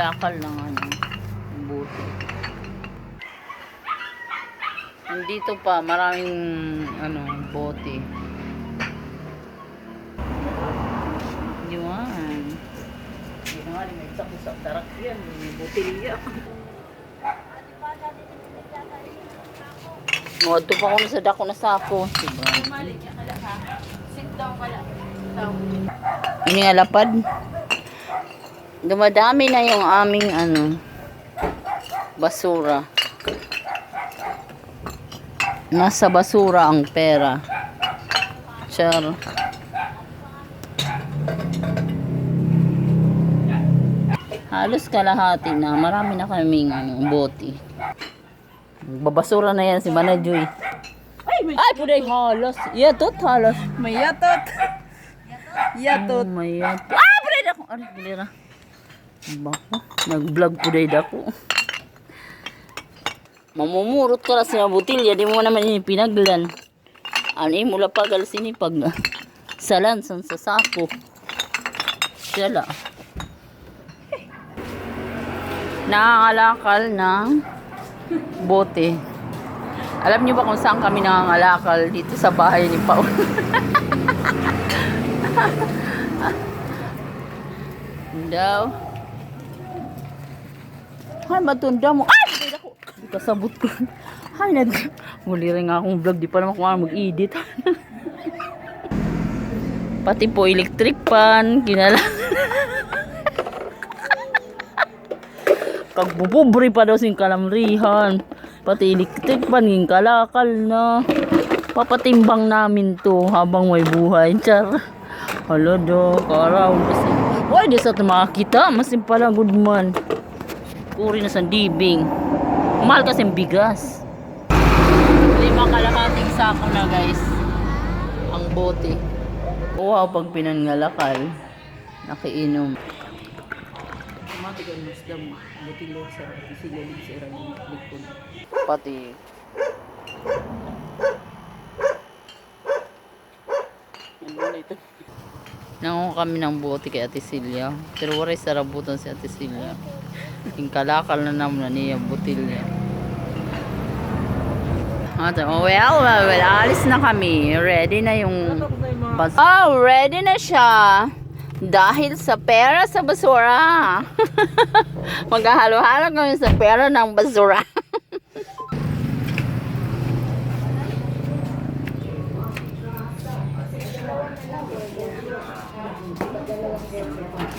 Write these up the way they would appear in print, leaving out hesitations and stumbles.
ngalakal ng ano, buti. Nandito pa, maraming ano, bote. Yun. Hindi na nga, may sakusap tarak yan. May botilya. Muadto pa ko sa dako na sako. Diba? Sit down pala. Ini nga lapad. Dumadami na yung aming ano, basura. Nasa basura ang pera. Char. Halos kalahati na. Marami na kaming ano, bote. Babasura na yan si Manajoy. Ay, puday halos. Yatot halos. May yatot. Yatot. Oh, may yatot. Ah, puday dako. Ay, puday na. Bako. Nag-vlog puday dako. Mamumurot ka na sa butilya. Di mo naman yung pinaglan. Ano yung mula pagal sinipag. Salansan sa sako. Siyala. Nangangalakal ng bote. Alam niyo ba kung saan kami nangangalakal? Dito sa bahay ni Paul. Daw. Ay, matunda mo. Ay! Kasabot ko. Ay, muli rin nga akong vlog. Di pa naman kung mag-edit. Pati po electric pan. Kagbububri pa daw sing kalamrihan. Pati electric pan, yung kalakal na. Papatimbang namin to habang may buhay. Char. Hala do, karaw. Uy, di sa makakita. Masin pala, good man. Kuri na sa dibing. Mahal kasi bigas. 5 kalahating sako na guys. Ang bote. Wow, pag pinangalakal, nakiinom. Matigan musdam. Butilo sa silalig sa irang likod. Pati. Ano ito? Nangungo kami ng bote kay Ate Celia. Pero waray sa rabutan si Ate Celia. Yung kalakal na naman na niya butilya. Well, alis na kami. Ready na yung oh, ready na siya. Dahil sa pera sa basura. Maghahalo-halo kami sa pera ng basura.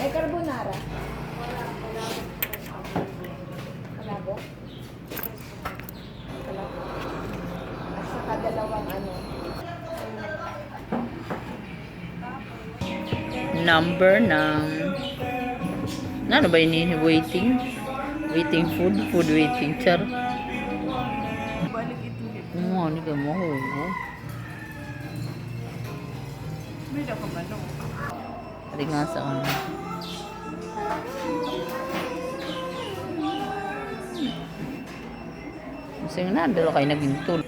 Ay, carbonara. Kalabo? At saka dalawang ano. Number ng ano ba yun? Waiting food waiting. Char. Balik ito. Ano ka mo? May na kamano. Ari nga sa ano. Kasi nga, dalo kayo naging tul.